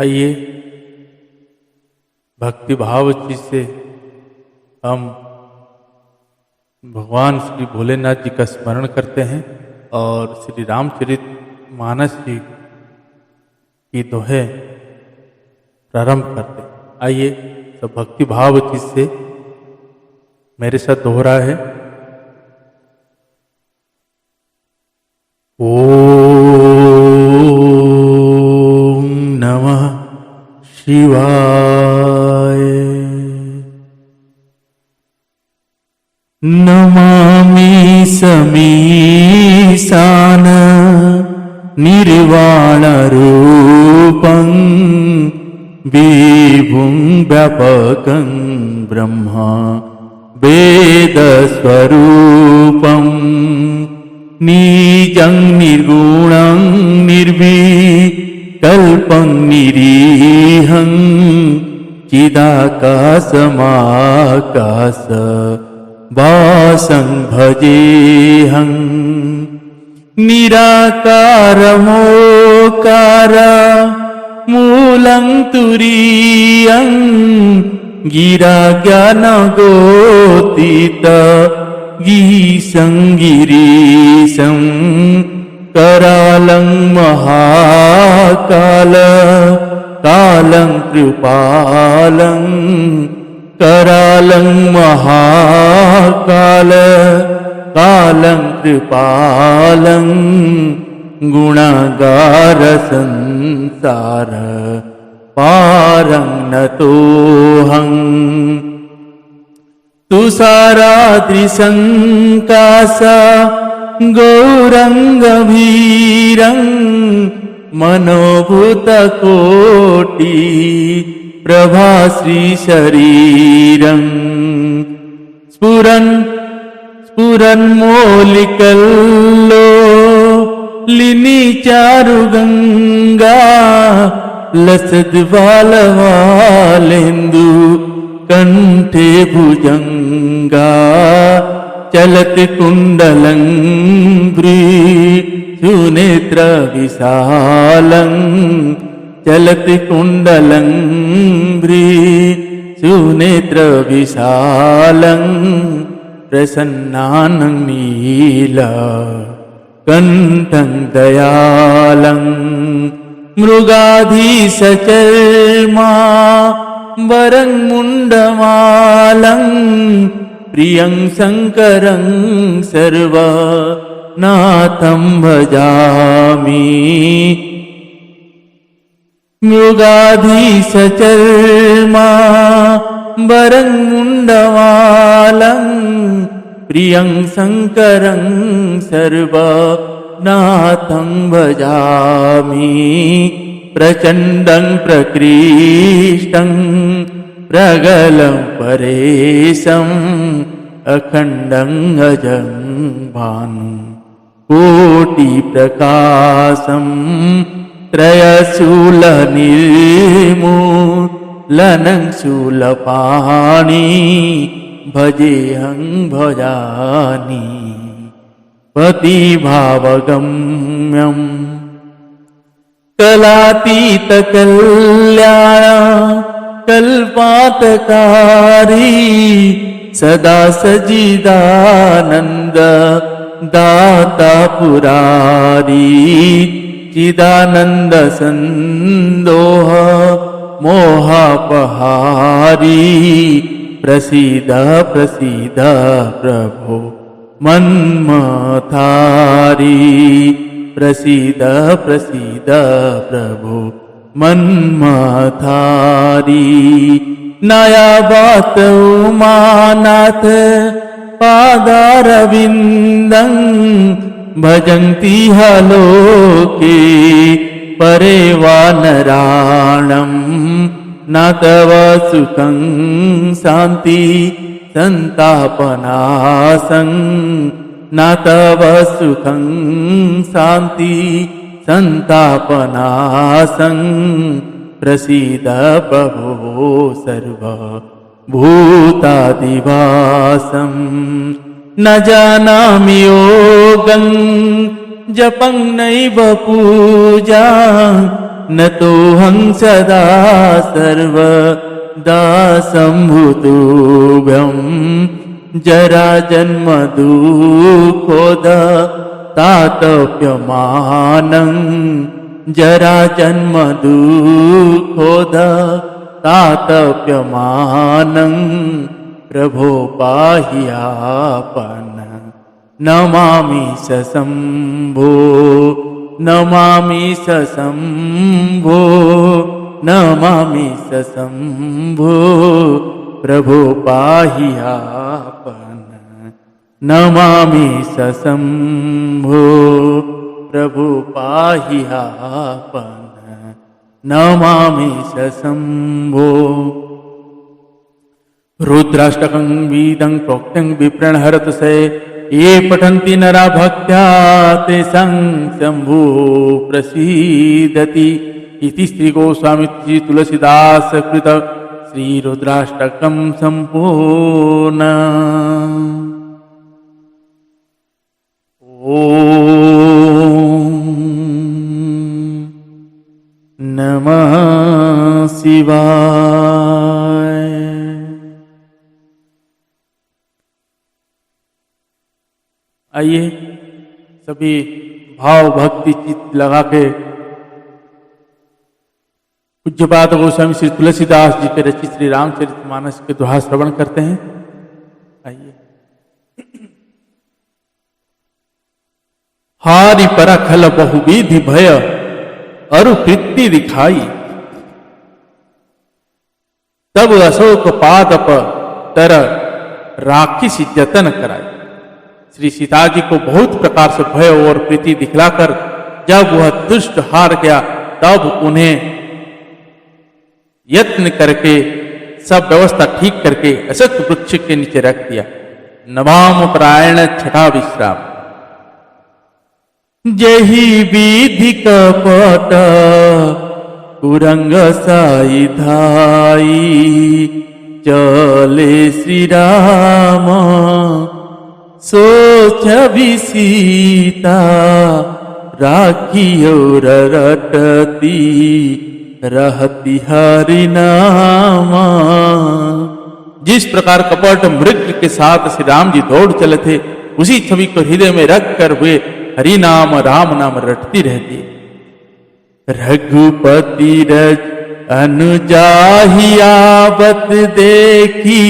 आइए भक्ति भाव चीज से हम भगवान श्री भोलेनाथ जी का स्मरण करते हैं और श्री रामचरित मानस जी की दोहे प्रारंभ करते हैं। आइए सब भक्ति भाव चीज से मेरे साथ दोहरा है। ओम नमः शिवाय। नमामि समीशान निर्वाणरूपं विभुं व्यापकं ब्रह्मा वेदस्वरूपं निजं निर्गुणं निर्विकल्पं निरीहं चिदाकाशमाकाश वासं भजेऽहं निराकारमोकार मूलं तुरीयं गिरा ज्ञानगोतीत गीसं गिरीशं करालं महाकाल कालं कृपालं करालं महाकाल कालं कृपालं गुणागार संसार पारं नतोऽहं तुषाराद्रिसङ्काश गौरङ्गभीरं मनोभूतकोटि प्रभाश्रीशरीरं स्फुरन्मौलिकल्लो लिनिचारुगङ्गा लसद्बालवालेन्दु कंठे भुजंगा चलति कुंडलं सुनेत्र विशालं चलति कुंडलं सुनेत्र विशालं प्रसन्नानं नीला कंठं दयालं मृगाधीशचर्मा वरं मुण्डमालं प्रियं शङ्करं सर्वनाथं भजामि मृगाधीशचर्मा वरं मुण्डमालं प्रियं शङ्करं सर्वनाथं भजामि प्रचण्डं प्रकृष्टं प्रगलं परेशम् अखण्डं अजं भानु कोटिप्रकाशं त्रयशूलनिर्मूलनं शूलपाणि भजेऽहं भजामि पतिभावगम्यं कलातीतकल्याण कल्पातकारी सदा सच्चिदानन्द दाता पुरारी चिदानन्द सन्दोह मोहापहारी प्रसीद प्रसीद प्रभो मन्मथारी प्रसीद प्रसीद प्रभो मन्मथारी नया बात उमानाथ पादारविन्दं भजन्ति लोके परे वानराणं न तव सुखं शान्ति संतापनाशं न तव सुखं शान्ति संतापनाशं प्रसीद प्रभो सर्वभूतादिवासं न जानामि योगं जपं नैव पूजा न तोऽहं सदा सर्वदा सम्भूतोऽभ्यं जरा जन्म दुःखोदतातप्यमानं जरा जन्म दुःखोदतातप्यमानं प्रभो पाहि आपन् नमामि सशम्भो नमामि सशम्भो नमामि सशम्भो प्रभो पाहि आपन् नमामि सशम्भो प्रभु पाहि आपन् नमामि सशम्भो। रुद्राष्टकं वीदं प्रोक्तं विप्रणहरत से ये पठन्ति नरा भक्त्या तेषां शम्भो प्रसीदति इति श्री गोस्वामी जी तुलसीदास कृत श्री रुद्राष्टकं संपूर्ण। ओम नमः शिवाय। आइए सभी भाव भक्ति चित्त लगा के पूज्यपाद गोस्वामी श्री तुलसीदास जी के रचित श्री रामचरितमानस के दोहा श्रवण करते हैं। आइए। हारि परखल बहुविधि भय अरु कृत्ति दिखाई, तब अशोक पादप तर राखिस जतन कराई। श्री सीता जी को बहुत प्रकार से भय और प्रीति दिखलाकर जब वह दुष्ट हार गया तब उन्हें यत्न करके सब व्यवस्था ठीक करके अशोक वृक्ष के नीचे रख दिया। नवाम परायण छठा विश्राम। जही विधि कपट कुरंग साई धाई, चले श्री राम सोच भी सीता, राखी और रटती रहती हरि नामा। जिस प्रकार कपट मृग के साथ श्री राम जी दौड़ चले थे, उसी छवि को हृदय में रख कर वे हरि नाम राम नाम रटती रहती। रघुपति रज अनुजाहि आवत देखी,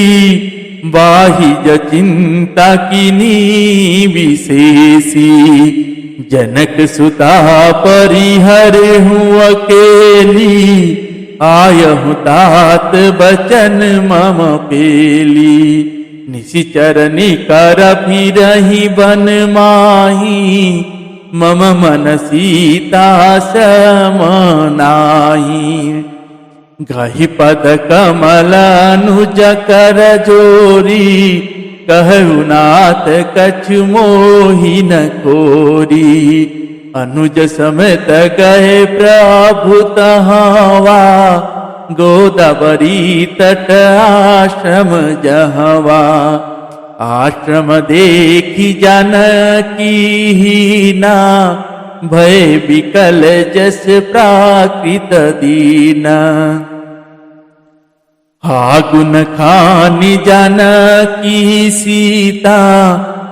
बाहि ज चिंता कीनी विशेषी। जनक सुता परिहर हूँ अकेली, आयहु तात बचन मम पेली। निशिचरनी कर फिरहि बन माही, मम मन सीता समनाही। गहि पद कमल अनुज कर जोरी, कहु नाथ कछु मोहि न कोरी। अनुज समेत गए प्रभु तहावा, गोदावरी तट आश्रम जहवा। आश्रम देखी जानकी हीना, भय विकल जस प्राकृत दीना। हागुन खानी जानकी सीता,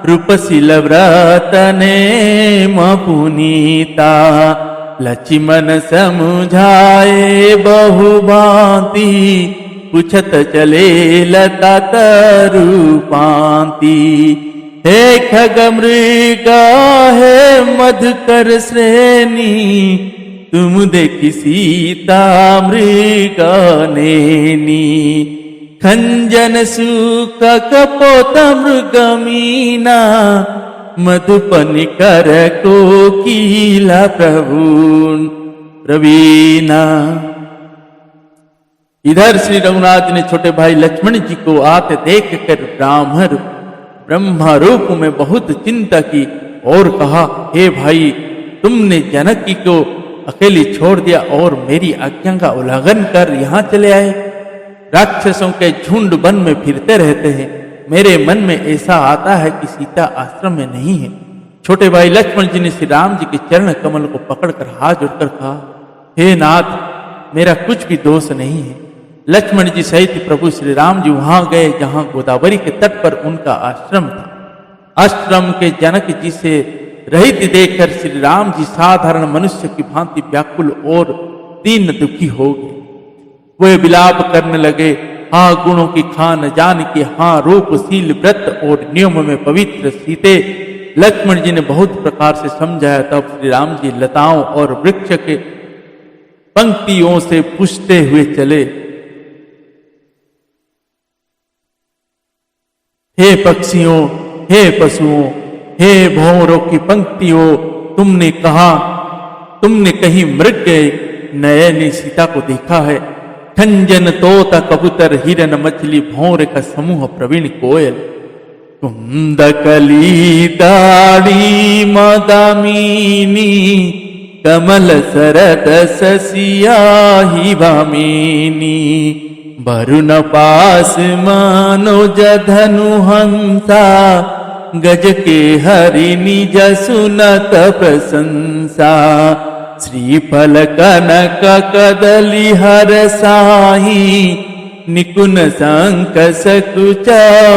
रूपशील व्रत नेम पुनीता। लक्ष्मण समझाए बहु भांति, पूछत चले लता तरूपांति। हे खग मृग हे मधुकर श्रेणी, तुम देखी सीता मृग नेनी। खंजन सुख कपोत मृग मीना, मधुपनि कर कोकिला प्रवीणा। इधर श्री रघुनाथ ने छोटे भाई लक्ष्मण जी को आते देख कर ब्रह्मा रूप में बहुत चिंता की और कहा, हे भाई तुमने जानकी को अकेली छोड़ दिया और मेरी आज्ञा का उल्लंघन कर यहाँ चले आए। राक्षसों के झुंड वन में फिरते रहते हैं, मेरे मन में ऐसा आता है कि सीता आश्रम में नहीं है। छोटे भाई लक्ष्मण जी ने श्री राम जी के चरण कमल को पकड़कर हाथ जोड़कर कहा, हे राम, सीता आश्रम में नहीं है। राम जी ने कहा, हे लक्ष्मण, तुम मेरी आज्ञा का उल्लंघन कर यहाँ चले आए। राक्षसों के झुंड वन में फिरते रहते हैं, मेरे मन में ऐसा आता है कि सीता आश्रम में नहीं है। छोटे भाई लक्ष्मण जी ने श्री राम जी के चरण कमल को पकड़कर हाथ जोड़कर कहा, हे नाथ, मेरा कुछ भी दोष नहीं है। लक्ष्मण जी सहित प्रभु श्री राम जी वहां गए जहां गोदावरी के तट पर उनका आश्रम था। आश्रम के जनक जी से रहित देखकर श्री राम जी साधारण मनुष्य की भांति व्याकुल और दीन दुखी हो गए। वे विलाप करने लगे, हाँ गुणों की खान जान के, हाँ रूपशील व्रत और नियम में पवित्र सीते। लक्ष्मण जी ने बहुत प्रकार से समझाया, तब श्री राम जी लताओं और वृक्ष के पंक्तियों से पूछते हुए चले, हे पक्षियों, हे पशुओं, हे भौरों की पंक्तियों, तुमने कहीं मृग नयनी सीता को देखा है? खंजन तोता कबूतर हिरन मछली भौर का समूह प्रवीण कोयल, कुंदकली दाढ़ी मदामिनी कमल सरद ससियाही वामिनी, वरुण पास मानो जधनु हंसा, गज के हरि निज सुनत प्रशंसा, श्रीफल कनक कदली हर साही, निकुन शंख सकुच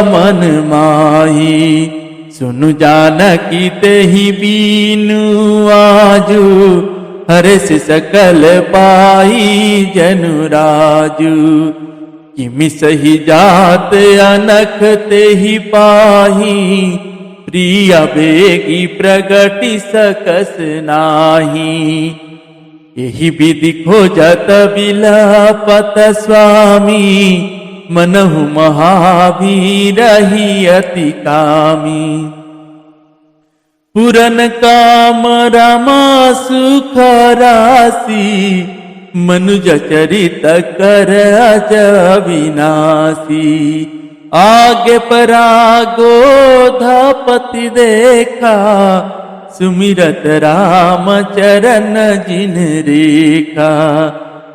मन माही, सुनु जानकी तेहि बीनु आजू, हर्ष सकल पाई जनुराजू, किमि सही जात अनख तेहि पाही, प्रिय बेगी प्रगति सकस नाही, यही विधि खोजत बिलपत स्वामी, मनहु महावीर ही अति कामी, पुरन काम रमा सुख राशि, मनुज चरित कर अज विनाशी, आगे परागो धापति देखा, सुमिरत राम चरण जिन रेखा,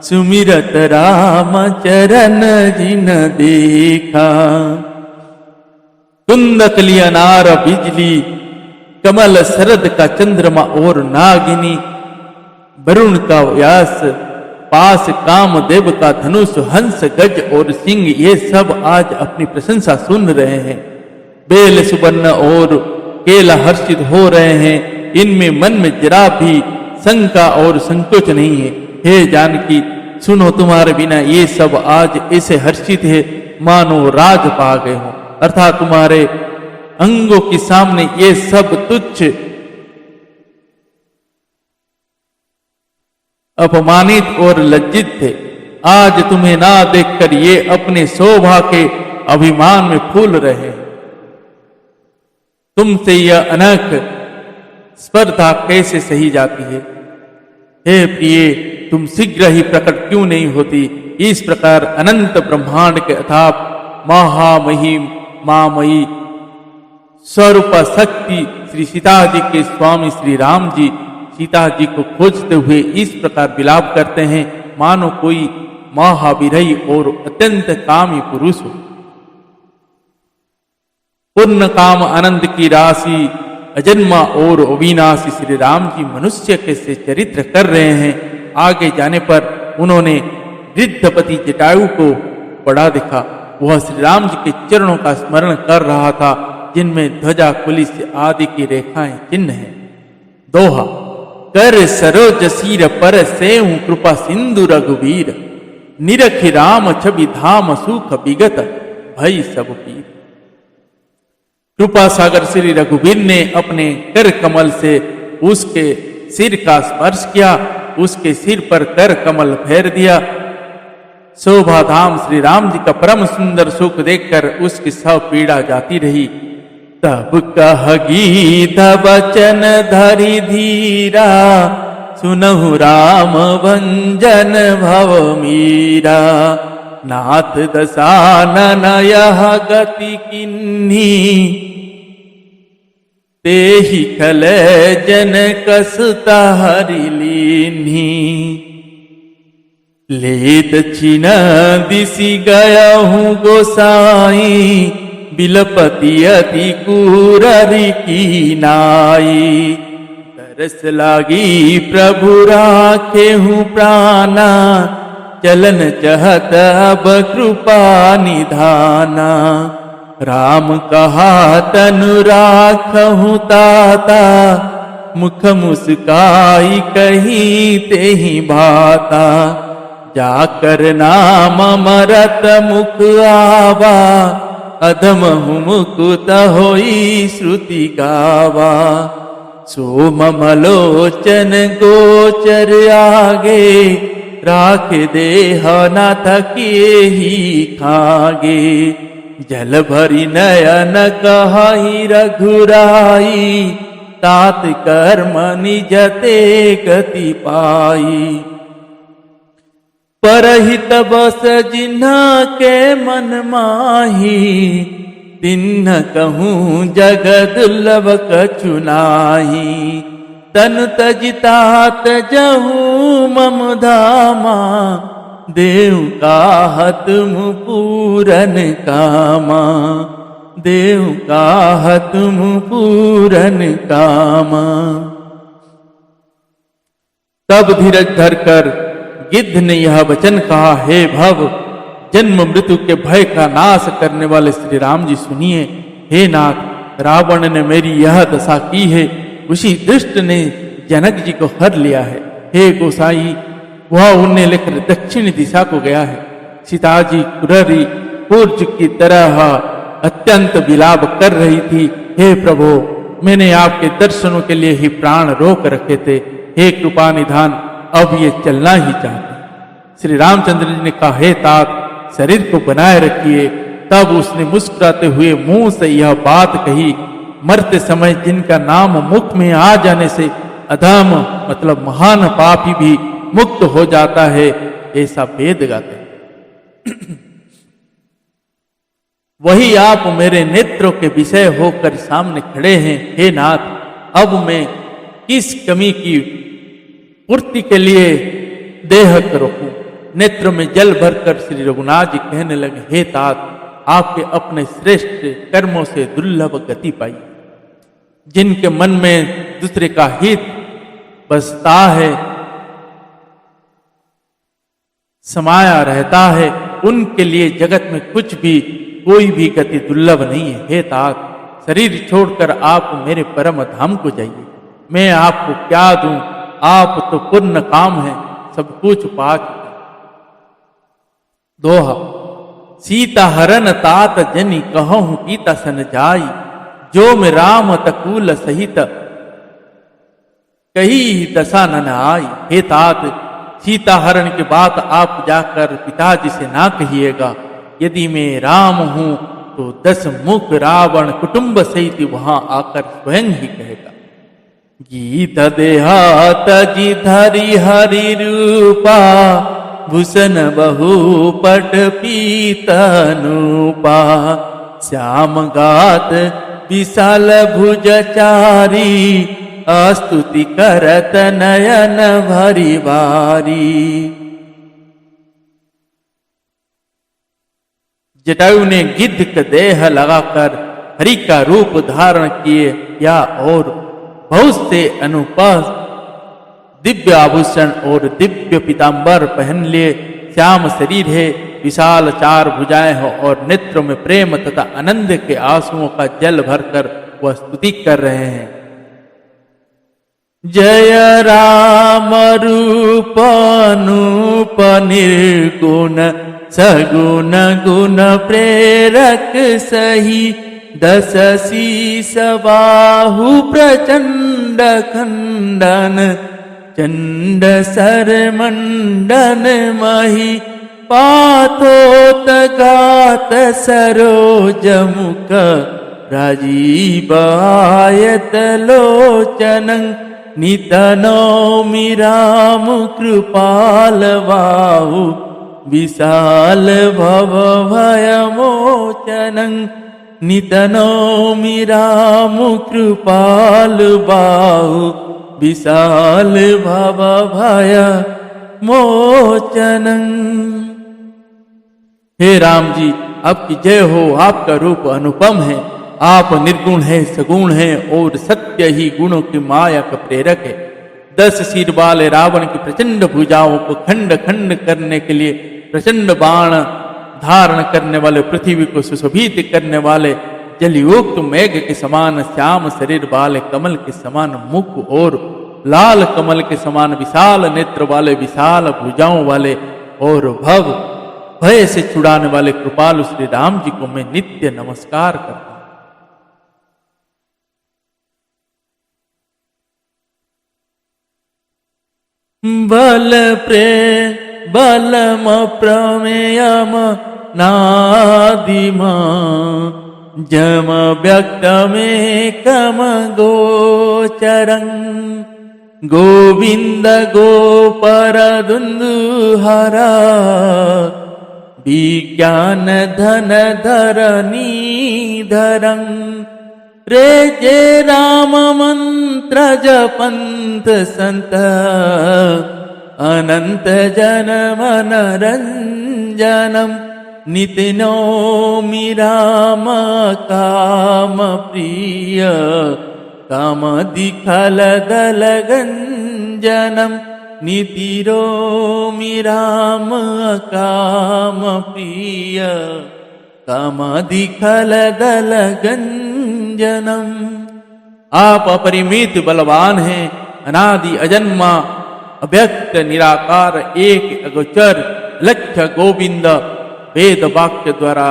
सुमिरत राम चरण जिन देखा, कुंदकली अनार बिजली, कमल शरद का चंद्रमा और नागिनी, वरुण का व्यास, पास कामदेव का धनुष, हंस गज और सिंह, ये सब आज अपनी प्रशंसा सुन रहे हैं। बेल सुवर्ण और केला हर्षित हो रहे हैं, इनमें मन में जरा भी शंका और संकोच नहीं है। हे जानकी, सुनो, तुम्हारे बिना ये सब आज ऐसे हर्षित है मानो राज पा गए हो, अर्थात तुम्हारे अंगों के सामने ये सब तुच्छ अपमानित और लज्जित थे। आज तुम्हें ना देखकर ये अपने शोभा के अभिमान में फूल रहे हैं। तुमसे यह अनख स्पर्धा कैसे सही जाती है? हे प्रिय, तुम शीघ्र ही प्रकट क्यों नहीं होती? इस प्रकार अनंत ब्रह्मांड के अथाप महामहिम मामयी स्वरूप शक्ति श्री सीता जी के स्वामी श्री राम जी सीता जी को खोजते हुए इस प्रकार विलाप करते हैं मानो कोई महाविरही और अत्यंत कामी पुरुष हो। पूर्ण काम आनंद की राशि अजन्मा और अविनाशी श्री राम जी मनुष्य के से चरित्र कर रहे हैं। आगे जाने पर उन्होंने वृद्धपति जटायु को पड़ा दिखा। वह श्री राम जी के चरणों का स्मरण कर रहा था, जिनमें ध्वजा कुलिस आदि की रेखाएं चिन्ह हैं। दोहा, कर सरोज सिर पर सेऊ कृपा सिंधु रघुवीर, निरखि राम छवि धाम सुख विगत भई सब पीर। कृपा सागर श्री रघुवीर ने अपने कर कमल से उसके सिर का स्पर्श किया, उसके सिर पर कर कमल फेर दिया। शोभा धाम श्री राम जी का परम सुंदर सुख देखकर उसकी सब पीड़ा जाती रही। तब कह गीत बचन धरि धीरा, सुनहु राम भंजन भव मीरा। नाथ दसानन यह गति किन्ही, तेहि खल जन कसुता हरि लीन्ही। ले दक्षिण दिशि गयहूँ गोसाई, बिलपति अति कुररि की नाई। तरस लागी प्रभु राखे हूँ प्राणा, चलन चहत अब कृपा निधाना। राम कहा तनु राखहु ताता, मुख मुस्काई कहीं तेहि भाता। जाकर नाम अमरत मुख आवा, अधम मुकुत होई श्रुति गावा। सोमम लोचन गोचर आगे, राख देह न थकिए ही खागे। जल भरी नयन कहाई रघुराई, तात कर्म निज ते गति पाई। परहित बस जिन्हा के मन माही, तिन्ह कहूँ जग दुर्लभ कछु नाही। तन तजितात जहूँ मम धामा, देव काहत मुँह पूरन कामा। देव काहत मुँह पूरन कामा। तब धीरज धर कर गिद्ध ने यह वचन कहा, हे भव, जन्म मृत्यु के भय का नाश करने वाले श्री राम जी सुनिए। हे नाथ, रावण ने मेरी यह दशा की है, उसी दुष्ट ने जनक जी को हर लिया है। हे गोसाई, वह उन्हें लेकर दक्षिण दिशा को गया है। सीता जी कुररी पूर्ज की तरह अत्यंत विलाप कर रही थी। हे प्रभु, मैंने आपके दर्शनों के लिए ही प्राण रोक रखे थे। हे कृपा निधान, अब ये चलना ही चाहते। श्री रामचंद्र जी ने कहा, हे तात, शरीर को बनाए रखिए। तब उसने मुस्कुराते हुए मुंह से यह बात कही, मरते समय जिनका नाम मुख में आ जाने से अधम मतलब महान पापी भी मुक्त हो जाता है, ऐसा वेद गाते हैं। वही आप मेरे नेत्रों के विषय होकर सामने खड़े हैं। हे नाथ, अब मैं किस कमी की पूर्ति के लिए देह को रोकूं? नेत्र में जल भरकर श्री रघुनाथ जी कहने लगे, हे तात, आपके अपने श्रेष्ठ कर्मों से दुर्लभ गति पाई। जिनके मन में दूसरे का हित बसता है, समाया रहता है, उनके लिए जगत में कुछ भी कोई भी गति दुर्लभ नहीं है। हे तात, शरीर छोड़कर आप मेरे परम धाम को जाइए। मैं आपको क्या दूं? आप तो पूर्ण काम है, सब कुछ पा चुके। दोहा। सीता हरन तात जनि कहूं पीता सन जाई, जो में राम तकुल सहित कही दशा न आई। हे तात, सीता हरण की बात आप जाकर पिताजी से ना कहिएगा। यदि मैं राम हूं तो 10 मुख रावण कुटुंब सहित वहां आकर स्वयं ही कहेगा। गीत देहात जी धरि हरि रूपा, भूषण बहु पट पीतनूपा। श्याम गात विशाल भुजचारी, स्तुति करत नयन भरी बारी। जटायु ने गिद्ध का देह लगाकर हरि का रूप धारण किए या और बहुत से अनुपम दिव्य आभूषण और दिव्य पीतांबर पहन लिए। श्याम शरीर है, विशाल 4 भुजाएं हो और नेत्रों में प्रेम तथा आनंद के आंसुओं का जल भरकर वह स्तुति कर रहे हैं। जय राम रूप अनूप निर्गुण, सगुण गुण प्रेरक सही। 10 शीस बाहु प्रचंड खंडन, चंड सर मंडन मही। पाथोत गात सरोज मुख, राजीव आयत लोचनं। नित नौमि राम कृपाल बाहु, विशाल भव भय मोचनं। नित नौमि राम कृपाल बाहु, विशाल भव भय मोचनं। हे राम जी, आपकी जय हो। आपका रूप अनुपम है, आप निर्गुण है, सगुण है और सत्य ही गुणों की माया का प्रेरक है। 10 सिर वाले रावण की प्रचंड भुजाओं को खंड खंड करने के लिए प्रचंड बाण धारण करने वाले, पृथ्वी को सुशोभित करने वाले, जलयुक्त मेघ के समान श्याम शरीर वाले, कमल के समान मुख और लाल कमल के समान विशाल नेत्र वाले, विशाल भुजाओं वाले और भय से छुड़ाने वाले कृपालु श्री राम जी को मैं नित्य नमस्कार करता हूं। बलम प्रमेयम नादिमा जम व्यक्तमेकम गोचरं गोविंद गोपरदुन्दुहरा विज्ञान धन धरणीधरं रे जे राम मंत्र जपंत संत अनंत जन मनरंजनम नितिनोमि राम काम प्रिय कामदिखलदलगञ्जनं नितिरोमि राम काम प्रिय कामदिखलदलगञ्जनम्। आप अपरिमित बलवान हैं, अनादि अजन्मा अव्यक्त निराकार एक अगोचर लक्ष्य गोविंद, वेद वाक्य द्वारा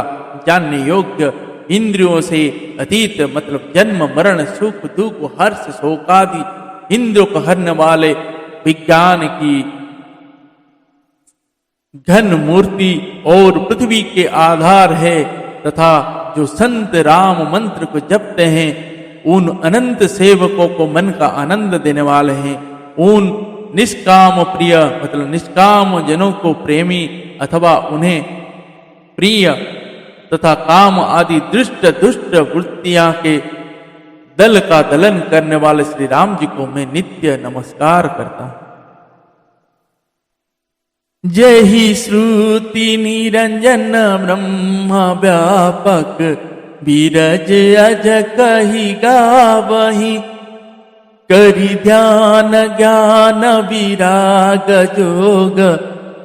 जानने योग्य, इंद्रियों से अतीत मतलब जन्म मरण सुख दुख हर्ष शोकादि इंद्रियों को हरने वाले, विज्ञान की घन मूर्ति और पृथ्वी के आधार है तथा जो संत राम मंत्र को जपते हैं उन अनंत सेवकों को मन का आनंद देने वाले हैं। उन निष्काम प्रिय मतलब निष्काम जनों को प्रेमी अथवा उन्हें प्रिय तथा काम आदि दुष्ट वृत्तियां के दल का दलन करने वाले श्री राम जी को मैं नित्य नमस्कार करता हूं। जय ही श्रुति निरंजन ब्रह्म व्यापक बीरज अज कही गावही करी ध्यान ज्ञान विराग जोग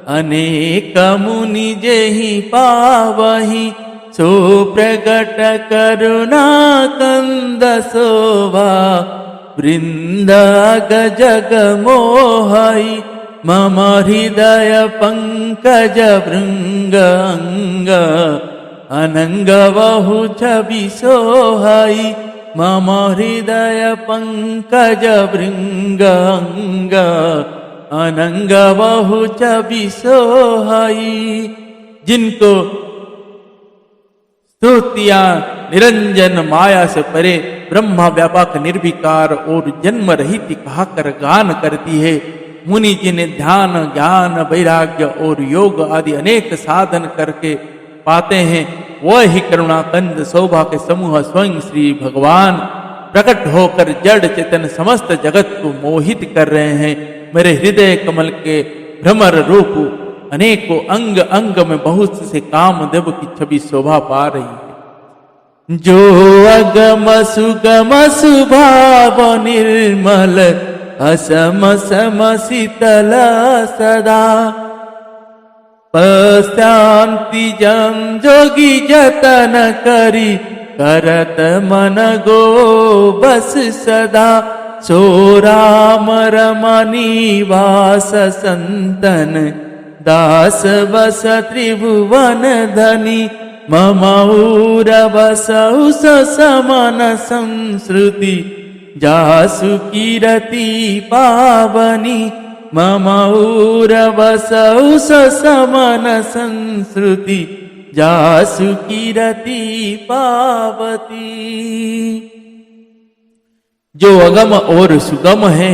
अनेक मुनि जेहि पावही सो प्रगट करुणा कंद शोभा वृंद जग मोहई मम हृदय पंकज भृंग अंग अनंग बहु छवि सोहई मम हृदय पंकज भृंग अंग अनंग बहु छवि सोहई। जिनको स्तुतियां निरंजन माया से परे ब्रह्मा व्यापक निर्विकार और जन्म रहित कहकर गान करती है। मुनि जिन्हें ध्यान ज्ञान वैराग्य और योग आदि अनेक साधन करके पाते हैं वह ही करुणा कंद शोभा के समूह स्वयं श्री भगवान प्रकट होकर जड़ चेतन समस्त जगत को मोहित कर रहे हैं। मेरे हृदय कमल के भ्रमर रूप अनेकों अंग अंग में बहुत से कामदेव की छवि शोभा पा रही है। जो अगम सुगम सुभाव निर्मल असम सम शीतल सदा पशांति जम जोगी जतन करी करत मन गो बस सदा सो राम रमनिवास संतन दास बस त्रिभुवन धनी ममऊर बसौ समन संस्कृति जासु कीरति पावनी ममऊर बसौ समन संस्कृति जासु कीरति पावती। जो अगम और सुगम है,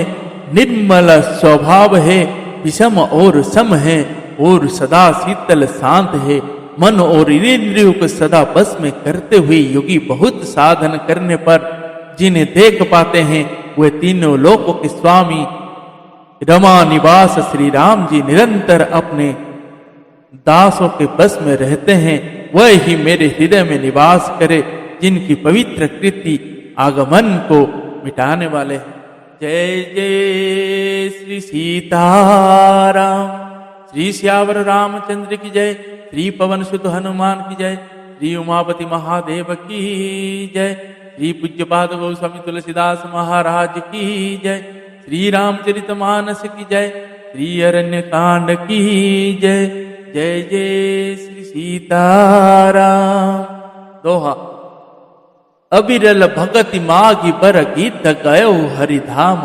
निर्मल स्वभाव है, विषम और सम है और सदा शीतल शांत है, मन और इंद्रियों को सदा बस में करते हुए योगी बहुत साधन करने पर जिन्हें देख पाते हैं वे तीनों लोकों के स्वामी रमा निवास श्री राम जी निरंतर अपने दासों के बस में रहते हैं। वह ही मेरे हृदय में निवास करे जिनकी पवित्र कृति आगमन को मिटाने वाले हैं। जय जय श्री सीताराम। श्री श्यावर रामचंद्र की जय। श्री पवन सुत हनुमान की जय। श्री उमापति महादेव की जय। श्री पूज्यपाद गोस्वामी तुलसीदास महाराज की जय। श्री रामचरितमानस की जय। श्री अरण्य कांड की जय। जय जय श्री सीताराम। दोहा। अबिरल भगति मागी बर गीत गयो हरिधाम,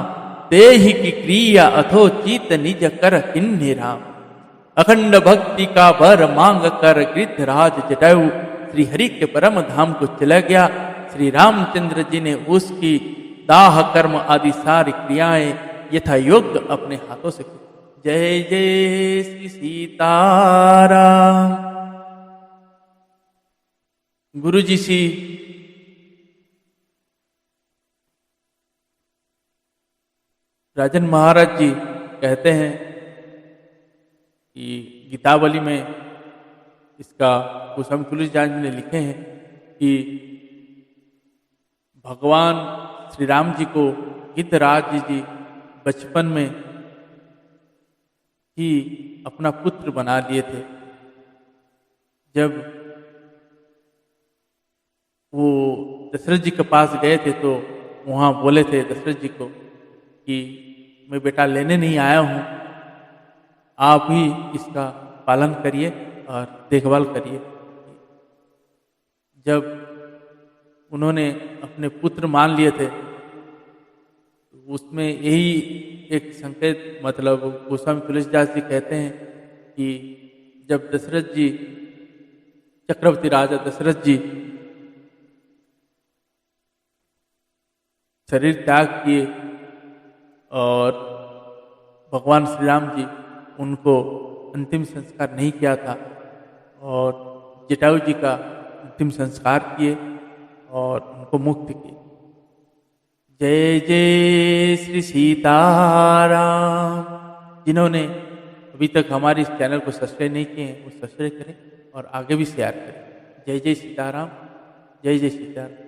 तेहि की क्रिया अथो चीत निज कर किन्हि राम। अखंड भक्ति का बर मांग कर गिद्धराज जटायु श्री हरि के परम धाम को चला गया। श्री रामचंद्र जी ने उसकी दाह कर्म आदि सारी क्रियाएं यथा योग्य अपने हाथों से की। जय जय श्री सीताराम। गुरु जी सी राजन महाराज जी कहते हैं कि गीतावली में इसका गोस्वामी तुलसीदास जी ने लिखे हैं कि भगवान श्री राम जी को गिद्धराज जी बचपन में ही अपना पुत्र बना लिए थे। जब वो दशरथ जी के पास गए थे तो वहाँ बोले थे दशरथ जी को कि मैं बेटा लेने नहीं आया हूँ, आप ही इसका पालन करिए और देखभाल करिए। जब उन्होंने अपने पुत्र मान लिए थे उसमें यही एक संकेत मतलब गोस्वामी तुलसीदास जी कहते हैं कि जब दशरथ जी चक्रवर्ती राजा दशरथ जी शरीर त्याग किए और भगवान श्री राम जी उनको अंतिम संस्कार नहीं किया था और जटायु जी का अंतिम संस्कार किए और उनको मुक्त किए। जय जय श्री सीताराम। जिन्होंने अभी तक हमारे इस चैनल को सब्सक्राइब नहीं किए हैं वो सब्सक्राइब करें और आगे भी शेयर करें। जय जय सीताराम। जय जय सीताराम।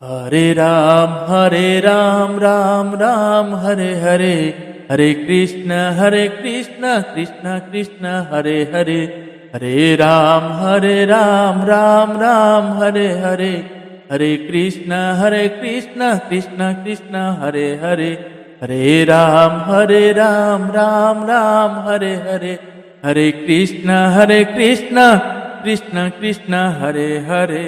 हरे राम राम राम हरे हरे, हरे कृष्ण कृष्ण कृष्ण हरे हरे, हरे राम राम राम हरे हरे, हरे कृष्ण कृष्ण कृष्ण हरे हरे, हरे राम राम राम हरे हरे, हरे कृष्ण कृष्ण कृष्ण हरे हरे।